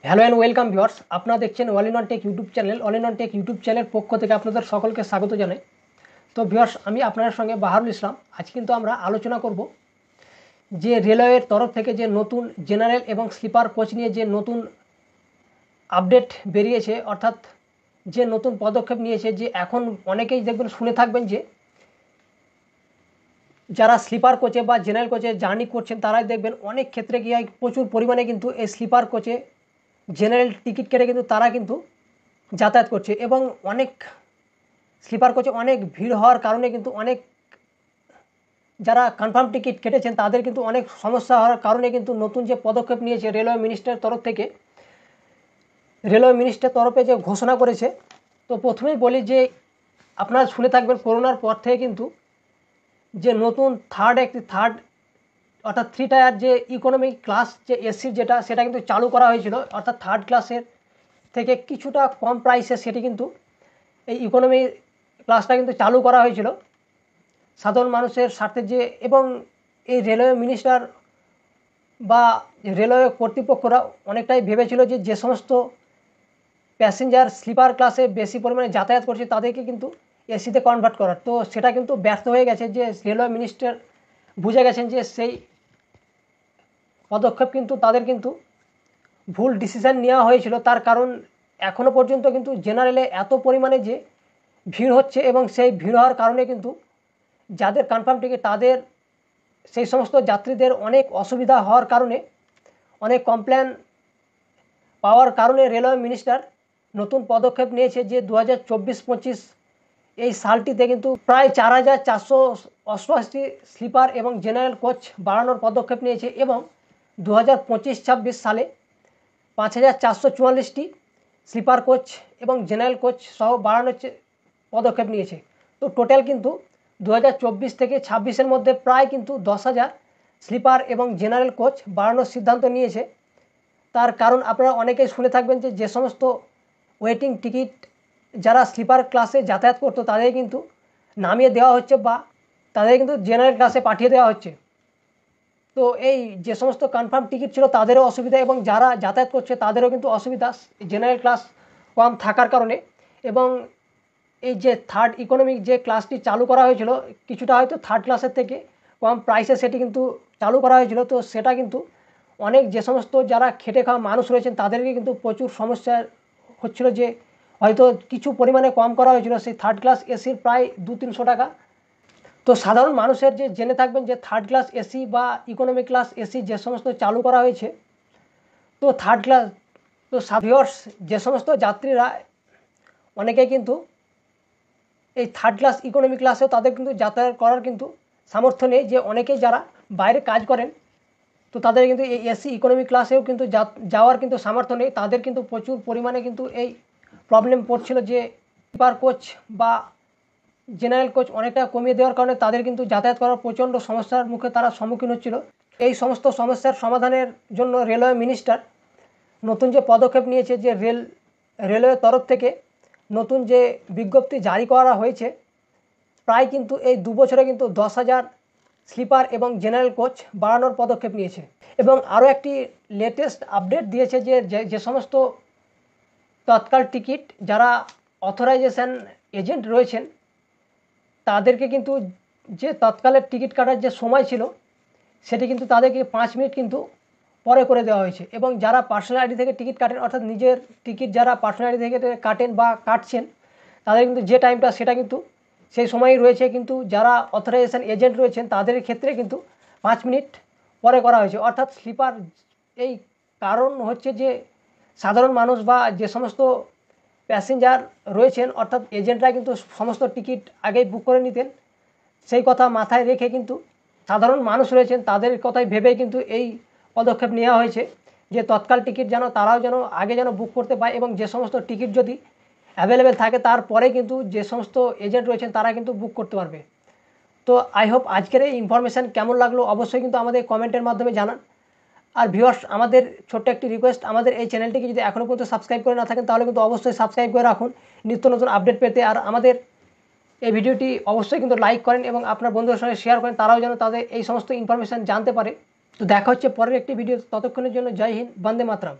Hello and welcome viewers, আপনারা দেখছেন all in one take YouTube channel. All in one take YouTube চ্যানেলের পক্ষ থেকে আপনাদের সকলকে স্বাগত জানাই। তো ভিউয়ার্স, আমি আপনাদের সঙ্গে বাহারুল ইসলাম। আজ কিন্তু আমরা আলোচনা করব যে রেলওয়ের তরফ থেকে যে নতুন জেনারেল এবং স্লিপার কোচ নিয়ে যে নতুন আপডেট বেরিয়েছে, অর্থাৎ যে নতুন পদক্ষেপ নিয়েছে। যে এখন অনেকেই দেখবেন শুনে থাকবেন যে যারা স্লিপার কোচে বা জেনারেল কোচে জার্নি করছেন তারাই দেখবেন অনেক ক্ষেত্রে গিয়ে প্রচুর পরিমাণে কিন্তু এই স্লিপার কোচে জেনারেল টিকিট কেটে কিন্তু তারা কিন্তু যাতায়াত করছে। এবং অনেক স্লিপার কোচে অনেক ভিড় হওয়ার কারণে কিন্তু অনেক যারা কনফার্ম টিকিট কেটেছেন তাদের কিন্তু অনেক সমস্যা হওয়ার কারণে কিন্তু নতুন যে পদক্ষেপ নিয়েছে রেলওয়ে মিনিস্টারের তরফ থেকে, রেলওয়ে মিনিস্টারের তরফে যে ঘোষণা করেছে। তো প্রথমেই বলি যে আপনারা শুনে থাকবেন করোনার পর থেকে কিন্তু যে নতুন থার্ড অর্থাৎ 3 টায়ার যে ইকোনমিক ক্লাস যে এসি সেটা কিন্তু চালু করা হয়েছিল। অর্থাৎ থার্ড ক্লাসের থেকে কিছুটা কম প্রাইসে সেটি কিন্তু এই ইকোনমি ক্লাসটা কিন্তু চালু করা হয়েছিল সাধারণ মানুষের স্বার্থে। যে এবং এই রেলওয়ে মিনিস্টার বা রেলওয়ে কর্তৃপক্ষরা অনেকটাই ভেবেছিল যে যে সমস্ত প্যাসেঞ্জার স্লিপার ক্লাসে বেশি পরিমাণে যাতায়াত করছে তাদেরকে কিন্তু এসিতে কনভার্ট করার। তো সেটা কিন্তু ব্যর্থ হয়ে গেছে। যে রেলওয়ে মিনিস্টার বুঝে গেছেন যে সেই পদক্ষেপ কিন্তু তাদের কিন্তু ভুল ডিসিশান নেওয়া হয়েছিল। তার কারণ এখনও পর্যন্ত কিন্তু জেনারেলে এত পরিমাণে যে ভিড় হচ্ছে এবং সেই ভিড় হওয়ার কারণে কিন্তু যাদের কনফার্ম টিকিট তাদের সেই সমস্ত যাত্রীদের অনেক অসুবিধা হওয়ার কারণে, অনেক কমপ্লেন পাওয়ার কারণে রেলওয়ে মিনিস্টার নতুন পদক্ষেপ নিয়েছে যে 2024-25 এই সালটিতে কিন্তু প্রায় 4488 স্লিপার এবং জেনারেল কোচ বাড়ানোর পদক্ষেপ নিয়েছে। এবং 2025-26 সালে 5444টি স্লিপার কোচ এবং জেনারেল কোচ সহ বাড়ানোর পদক্ষেপ নিয়েছে। তো টোটাল কিন্তু 2024 থেকে 26-এর মধ্যে প্রায় কিন্তু 10,000 স্লিপার এবং জেনারেল কোচ বাড়ানোর সিদ্ধান্ত নিয়েছে। তার কারণ আপনারা অনেকেই শুনে থাকবেন যে যে সমস্ত ওয়েটিং টিকিট যারা স্লিপার ক্লাসে যাতায়াত করতো তাদের কিন্তু নামিয়ে দেওয়া হচ্ছে বা তাদের কিন্তু জেনারেল ক্লাসে পাঠিয়ে দেওয়া হচ্ছে। তো এই যে সমস্ত কনফার্ম টিকিট ছিল তাদেরও অসুবিধা এবং যারা যাতায়াত করছে তাদেরও কিন্তু অসুবিধা জেনারেল ক্লাস কম থাকার কারণে। এবং এই যে থার্ড ইকোনমিক যে ক্লাসটি চালু করা হয়েছিল কিছুটা হয়তো থার্ড ক্লাসের থেকে কম প্রাইসে সেটি কিন্তু চালু করা হয়েছিল। তো সেটা কিন্তু অনেক যে সমস্ত যারা খেটে খাওয়া মানুষ রয়েছেন তাদেরকে কিন্তু প্রচুর সমস্যা হচ্ছিল। যে হয়তো কিছু পরিমাণে কম করা হয়েছিল সেই থার্ড ক্লাস এসির প্রায় 200-300 টাকা। তো সাধারণ মানুষের যে জেনে থাকবেন যে থার্ড ক্লাস এসি বা ইকোনমি ক্লাস এসি যে সমস্ত চালু করা হয়েছে, তো থার্ড ক্লাস তো ভিউয়ার্স যে সমস্ত যাত্রীরা অনেকে কিন্তু এই থার্ড ক্লাস ইকোনমি ক্লাসেও তাদের কিন্তু যাতায়াত করার কিন্তু সামর্থ্য নেই। যে অনেকেই যারা বাইরে কাজ করেন তো তাদের কিন্তু এই এসি ইকোনমি ক্লাসেও কিন্তু যাওয়ার কিন্তু সামর্থ্য নেই। তাদের কিন্তু প্রচুর পরিমাণে কিন্তু এই প্রবলেম পড়ছিল যে স্লিপার কোচ বা জেনারেল কোচ অনেকটা কমিয়ে দেওয়ার কারণে তাদের কিন্তু যাতায়াত করার প্রচণ্ড সমস্যার মুখে তারা সম্মুখীন হচ্ছিল। এই সমস্ত সমস্যার সমাধানের জন্য রেলওয়ে মিনিস্টার নতুন যে পদক্ষেপ নিয়েছে যে রেলওয়ের তরফ থেকে নতুন যে বিজ্ঞপ্তি জারি করা হয়েছে, প্রায় কিন্তু এই 2 বছরে কিন্তু 10,000 স্লিপার এবং জেনারেল কোচ বাড়ানোর পদক্ষেপ নিয়েছে। এবং আরও একটি লেটেস্ট আপডেট দিয়েছে যে যে সমস্ত তৎকাল টিকিট যারা অথরাইজেশন এজেন্ট রয়েছেন তাদেরকে কিন্তু যে তৎকালের টিকিট কাটার যে সময় ছিল সেটি কিন্তু তাদেরকে 5 মিনিট কিন্তু পরে করে দেওয়া হয়েছে। এবং যারা পার্সোনাল আইডি থেকে টিকিট কাটেন, অর্থাৎ নিজের টিকিট যারা পার্সোনাল আইডি থেকে কাটেন বা কাটছেন তাদের কিন্তু যে টাইমটা সেটা কিন্তু সেই সময়ই রয়েছে। কিন্তু যারা অথরাইজেশন এজেন্ট রয়েছেন তাদের ক্ষেত্রে কিন্তু 5 মিনিট পরে করা হয়েছে। অর্থাৎ স্লিপার এই কারণ হচ্ছে যে সাধারণ মানুষ বা যে সমস্ত প্যাসেঞ্জার রয়েছেন অর্থাৎ এজেন্টরা কিন্তু সমস্ত টিকিট আগেই বুক করে নিতেন। সেই কথা মাথায় রেখে কিন্তু সাধারণ মানুষ রয়েছেন তাদের কথাই ভেবেই কিন্তু এই পদক্ষেপ নেওয়া হয়েছে যে তৎকাল টিকিট যেন তারাও যেন আগে যেন বুক করতে পায় এবং যে সমস্ত টিকিট যদি অ্যাভেলেবেল থাকে তারপরে কিন্তু যে সমস্ত এজেন্ট রয়েছেন তারা কিন্তু বুক করতে পারবে। তো আই হোপ আজকের এই ইনফরমেশান কেমন লাগলো অবশ্যই কিন্তু আমাদের কমেন্টের মাধ্যমে জানান। আর ভিউয়ার্স আমাদের ছোট্ট একটি রিকোয়েস্ট, আমাদের এই চ্যানেলটিকে যদি এখনও পর্যন্ত সাবস্ক্রাইব করে না থাকেন তাহলে কিন্তু অবশ্যই সাবস্ক্রাইব করে রাখুন নিত্য নতুন আপডেট পেতে। আর আমাদের এই ভিডিওটি অবশ্যই কিন্তু লাইক করেন এবং আপনার বন্ধুদের সঙ্গে শেয়ার করেন, তারাও যেন তাদের এই সমস্ত ইনফরমেশান জানতে পারে। তো দেখা হচ্ছে পরের একটি ভিডিও, ততক্ষণের জন্য জয় হিন্দ, বন্দে মাতরম।